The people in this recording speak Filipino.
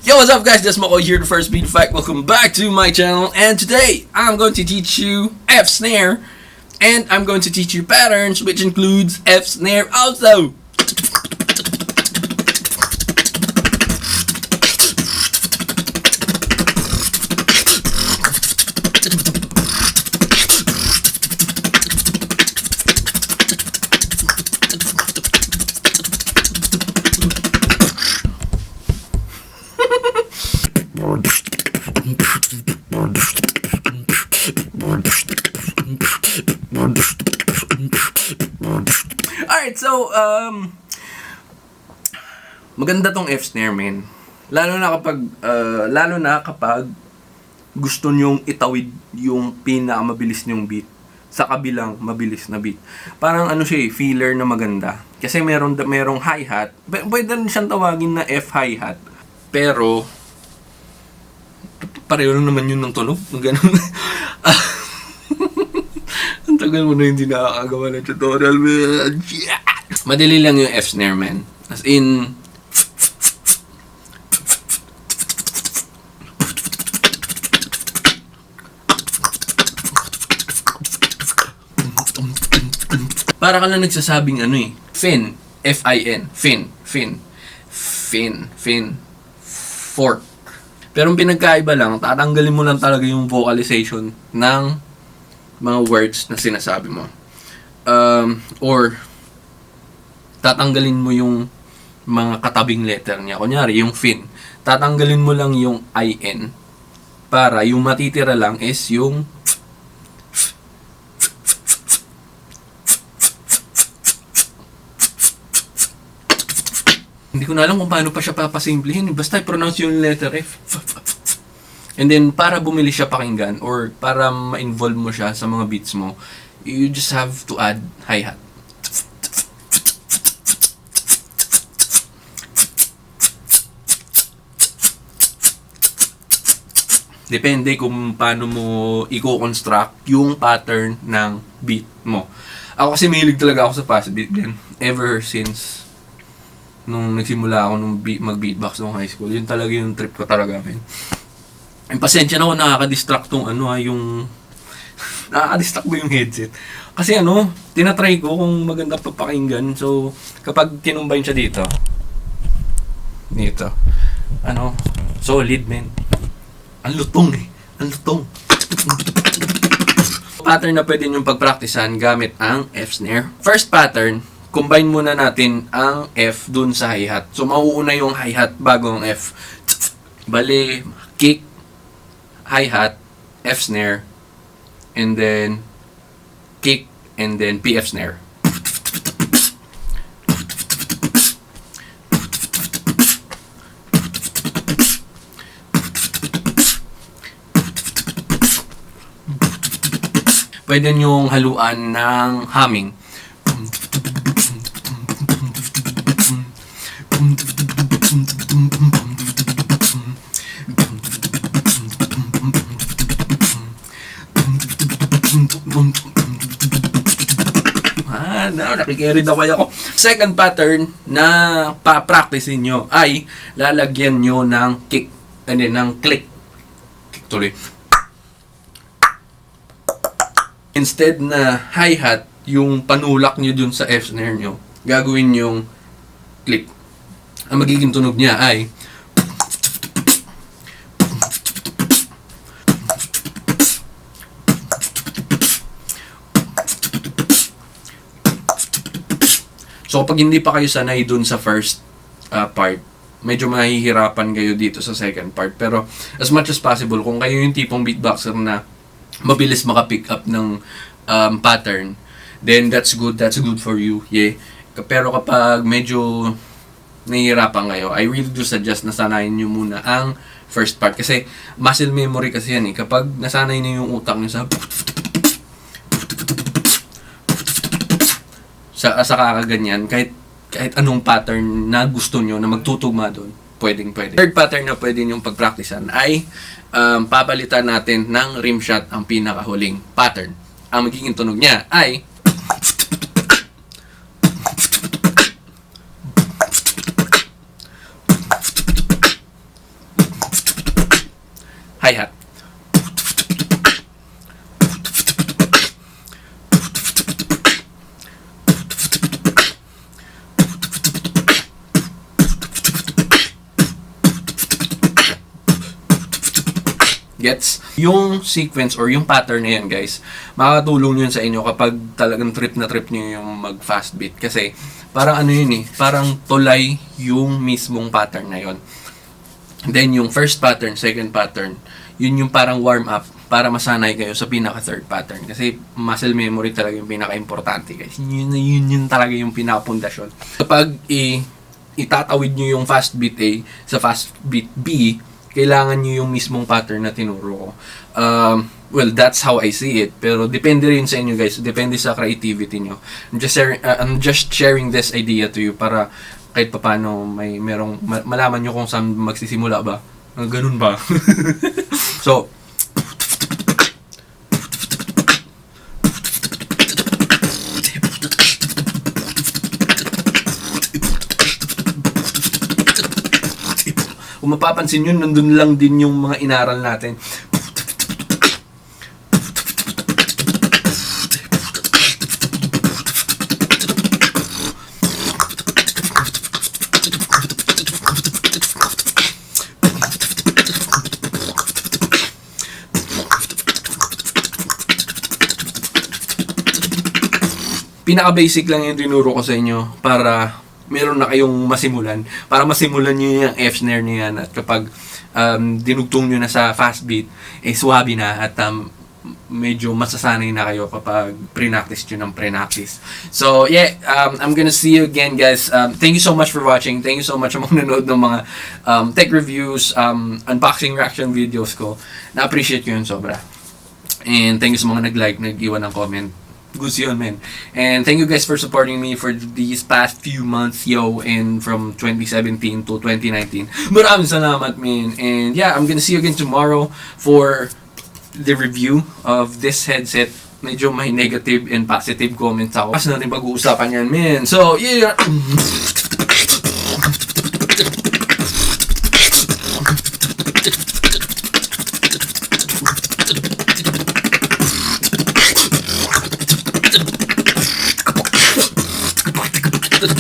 Yo, what's up guys? That's Mako here, the first beat fact. Welcome back to my channel, and today I'm going to teach you F snare, and I'm going to teach you patterns, which includes F snare also. Alright, so, maganda tong F snare, man. Lalo na kapag gusto nyong itawid yung pinakamabilis nyong beat sa kabilang mabilis na beat. Parang ano siya, filler na maganda. Kasi merong hi-hat. Pwede rin siyang tawagin na F hi-hat. Pero, pareho lang naman yun ng tunog. Ganun. Ang tagal mo na hindi nakakagawa ng tutorial, man. Yeah! Madali lang yung F snare, man. As in, para ka lang nagsasabing ano eh. Fin. F-I-N. Fin. Fork. Pero ang pinagkaiba lang, tatanggalin mo lang talaga yung vocalization ng mga words na sinasabi mo. Or tatanggalin mo yung mga katabing letter niya. Kunyari, yung fin. Tatanggalin mo lang yung I-N para yung matitira lang is yung hindi ko na alam kung paano pa siya papasimplihin. Basta i-pronounce yung letter F. And then, para bumili siya pakinggan or para ma-involve mo siya sa mga beats mo, you just have to add hi-hat. Depende kung paano mo i-construct yung pattern ng beat mo. Ako kasi mahilig talaga ako sa fast beat din. Ever since nung nagsimula ako nung mag-beatbox nung high school, yun talaga yung trip ko talaga, man. Ang pasensya na ako, nakaka-distract tong yung nakaka-distract mo yung headset. Kasi tinatry ko kung maganda papakinggan. So, kapag tinumbay siya dito, solid, man. Ang lutong eh. Ang lutong. Pattern na pwede nyo pagpraktisan gamit ang F snare. First pattern, combine muna natin ang F dun sa hi-hat. So, mauuna yung hi-hat bago ang F. Bale, kick, hi-hat, F snare, and then kick, and then PF snare. Pwede nyong haluan ng humming. Nakikirid na kayo ako. Second pattern na pa-practicein nyo ay lalagyan nyo ng kick, ng click. Kick tuloy. Instead na hi-hat, yung panulak nyo dun sa F snare nyo, gagawin yung click. Ang magiging tunog niya ay so pag hindi pa kayo sanay dun sa first part, medyo mahihirapan kayo dito sa second part. Pero as much as possible, kung kayo yung tipong beatboxer na mabilis maka-pick up ng pattern, then that's good for you. Yeah. Pero kapag medyo nahihirapan kayo, I really do suggest na sanayin nyo muna ang first part. Kasi muscle memory kasi yan eh. Kapag nasanay na yung utak nyo sa kakaganyan, kahit anong pattern na gusto nyo na magtutugma doon, pwede. Third pattern na pwede nyong pagpraktisan ay papalitan natin ng rim shot ang pinakahuling pattern. Ang magiging tunog niya ay hi-hat. Gets? Yung sequence or yung pattern na yan, guys, makakatulong yun sa inyo kapag talagang trip na trip nyo yung mag fast beat. Kasi, parang ano yun parang tulay yung mismong pattern na yun. Then, yung first pattern, second pattern, yun yung parang warm up para masanay kayo sa pinaka third pattern. Kasi, muscle memory talaga yung pinaka-importante, guys. Yun talaga yung pinaka-pundasyon. Kapag itatawid nyo yung fast beat A sa fast beat B, kailangan nyo yung mismong pattern na tinuro ko. Well, that's how I see it. Pero depende rin sa inyo, guys. Depende sa creativity nyo. I'm just sharing this idea to you para kahit paano malaman nyo kung saan magsisimula ba. Ganun ba? So, kung mapapansin nyo, nandun lang din yung mga inaral natin. Pinaka-basic lang yung tinuro ko sa inyo para meron na kayong masimulan. Para masimulan nyo yung F-snare nyo yan. At kapag dinugtong nyo na sa fast beat, swabe na at medyo masasanay na kayo kapag pre-practice nyo ng pre-practice. So, yeah, I'm gonna see you again, guys. Thank you so much for watching. Thank you so much sa mga nanood ng mga tech reviews, unboxing reaction videos ko. Na-appreciate ko yun sobra. And thank you sa mga nag-like, nag-iwan ng comment. Gusto yun, man. And thank you guys for supporting me for these past few months, and from 2017 to 2019. Maraming salamat, man. And yeah, I'm gonna see you again tomorrow for the review of this headset. Medyo may negative and positive comments ako. Kasi natin pag-uusapan yan, man. So, yeah. The